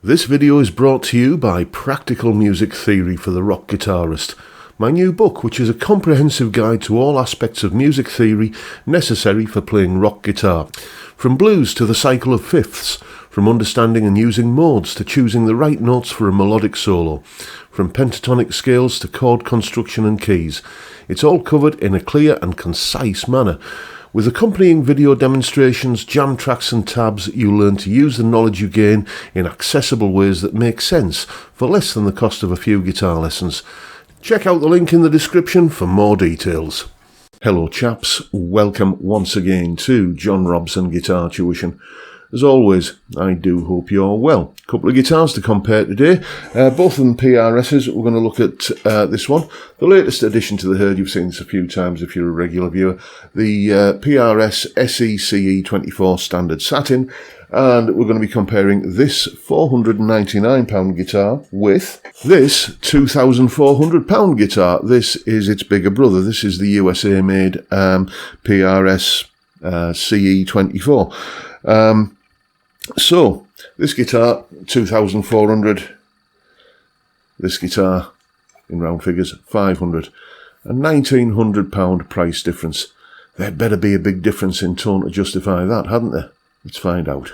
This video is brought to you by Practical Music Theory for the Rock Guitarist, my new book, which is a comprehensive guide to all aspects of music theory necessary for playing rock guitar. From blues to the cycle of fifths, from understanding and using modes to choosing the right notes for a melodic solo, from pentatonic scales to chord construction and keys. It's all covered in a clear and concise manner. With accompanying video demonstrations, jam tracks and tabs, you'll learn to use the knowledge you gain in accessible ways that make sense for less than the cost of a few guitar lessons. Check out the link in the description for more details. Hello chaps, welcome once again to John Robson Guitar Tuition. As always, I do hope you're well. A couple of guitars to compare today, both of them PRSs. We're going to look at this one, the latest addition to the herd. You've seen this a few times if you're a regular viewer. The PRS SE CE24 Standard Satin, and we're going to be comparing this £499 guitar with this £2,400 guitar. This is its bigger brother. This is the USA made PRS CE24. So, this guitar, 2,400, this guitar, in round figures, 500, a £1,900 price difference. There'd better be a big difference in tone to justify that, hadn't there? Let's find out.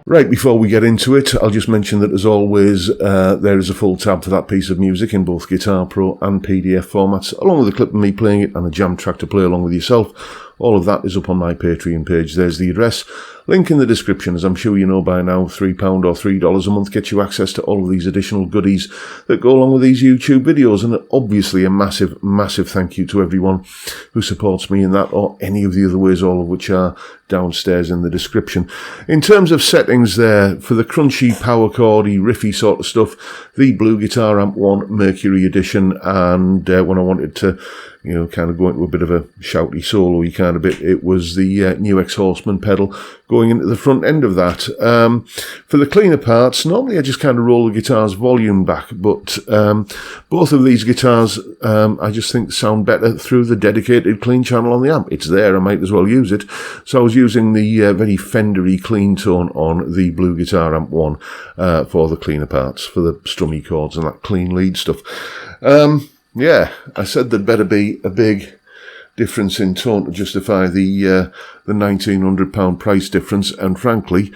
Right, before we get into it, I'll just mention that, as always, there is a full tab for that piece of music in both Guitar Pro and PDF formats, along with a clip of me playing it and a jam track to play along with yourself. All of that is up on my Patreon page. There's the address. Link in the description. As I'm sure you know by now, £3 or $3 a month gets you access to all of these additional goodies that go along with these YouTube videos. And obviously a massive, massive thank you to everyone who supports me in that or any of the other ways, all of which are downstairs in the description. In terms of settings there, for the crunchy, power chordy, riffy sort of stuff, the Blue Guitar Amp 1 Mercury Edition, and when I wanted to, kind of go into a bit of a shouty solo-y kind of bit, it was the new Ex-Horseman pedal going into the front end of that. For the cleaner parts, normally I just kind of roll the guitar's volume back, but both of these guitars I just think sound better through the dedicated clean channel on the amp. It's there, I might as well use it. So I was using the very Fendery clean tone on the Blue Guitar Amp 1 for the cleaner parts, for the strummy chords and that clean lead stuff. Yeah, I said there'd better be a big difference in tone to justify the £1,900 price difference. And frankly,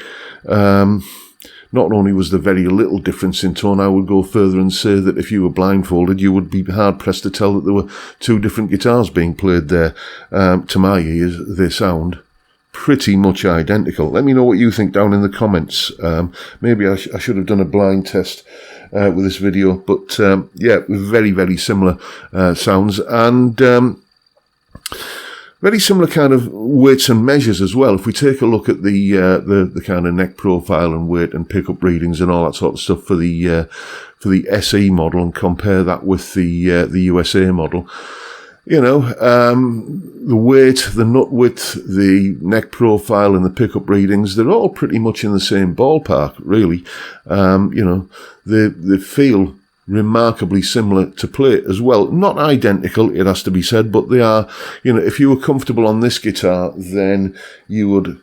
not only was there very little difference in tone, I would go further and say that if you were blindfolded, you would be hard-pressed to tell that there were two different guitars being played there. To my ears, they sound pretty much identical. Let me know what you think down in the comments. Maybe I should have done a blind test with this video, but yeah, very, very similar sounds, and very similar kind of weights and measures as well. If we take a look at the kind of neck profile and weight and pickup readings and all that sort of stuff for the SE model and compare that with the USA model, you know, the weight, the nut width, the neck profile and the pickup readings, they're all pretty much in the same ballpark, really. You know, they feel remarkably similar to play as well. Not identical, it has to be said, but they are, you know, if you were comfortable on this guitar, then you would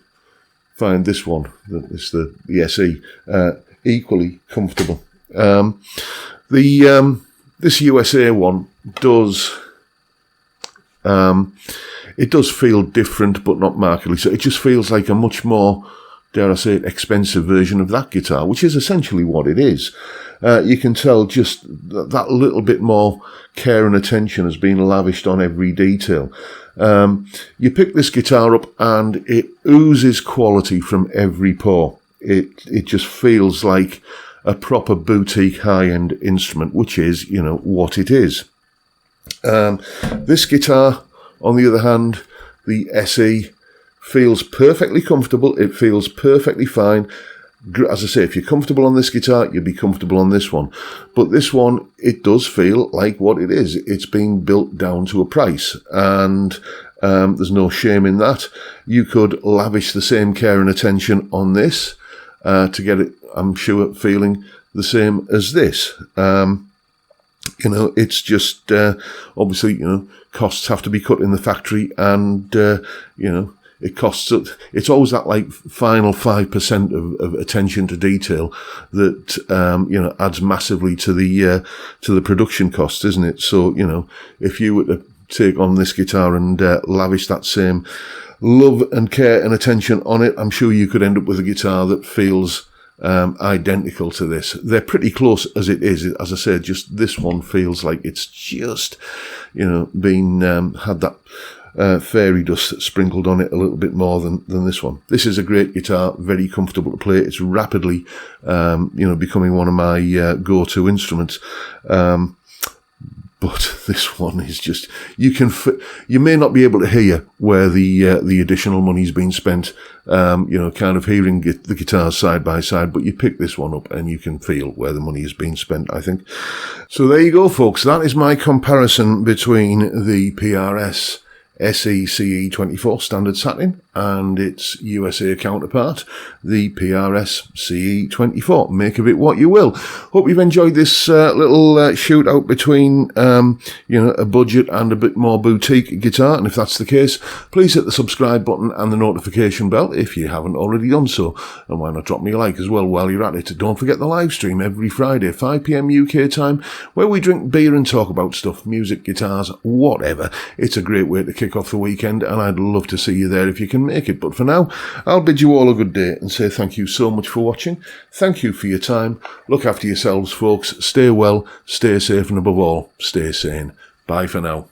find this one, it's the SE, equally comfortable. This USA one does, it does feel different, but not markedly so. It just feels like a much more, dare I say it, expensive version of that guitar, which is essentially what it is. You can tell just that little bit more care and attention has been lavished on every detail. You pick this guitar up and it oozes quality from every pore. It just feels like a proper boutique high-end instrument, which is, you know, what it is. This guitar, on the other hand, the SE, feels perfectly comfortable. It feels perfectly fine. As I say, if you're comfortable on this guitar, you'll be comfortable on this one. But this one, it does feel like what it is. It's been built down to a price, and there's no shame in that. You could lavish the same care and attention on this to get it, I'm sure, feeling the same as this. You know, it's just, obviously, you know, costs have to be cut in the factory, and, you know, it costs, it's always that like final 5% of attention to detail that, you know, adds massively to the production cost, isn't it? So, you know, if you were to take on this guitar and lavish that same love and care and attention on it, I'm sure you could end up with a guitar that feels identical to this. They're pretty close as it is. As I said, just this one feels like it's just, you know, been had that fairy dust sprinkled on it a little bit more than this one. This is a great guitar, very comfortable to play. It's rapidly, you know, becoming one of my go-to instruments. But this one is just, you may not be able to hear where the additional money's been spent, you know, kind of hearing the guitars side by side, but you pick this one up and you can feel where the money has been spent, I think. So there you go, folks. That is my comparison between the PRS SE CE24 Standard Satin and its USA counterpart, the PRS CE24. Make of it what you will. Hope you've enjoyed this little shootout between, you know, a budget and a bit more boutique guitar. And if that's the case, please hit the subscribe button and the notification bell if you haven't already done so. And why not drop me a like as well while you're at it. Don't forget the live stream every Friday, 5 PM UK time, where we drink beer and talk about stuff, music, guitars, whatever. It's a great way to kick off the weekend, and I'd love to see you there if you can make it. But for now, I'll bid you all a good day and say thank you so much for watching. Thank you for your time. Look after yourselves, folks. Stay well, stay safe, and above all, stay sane. Bye for now.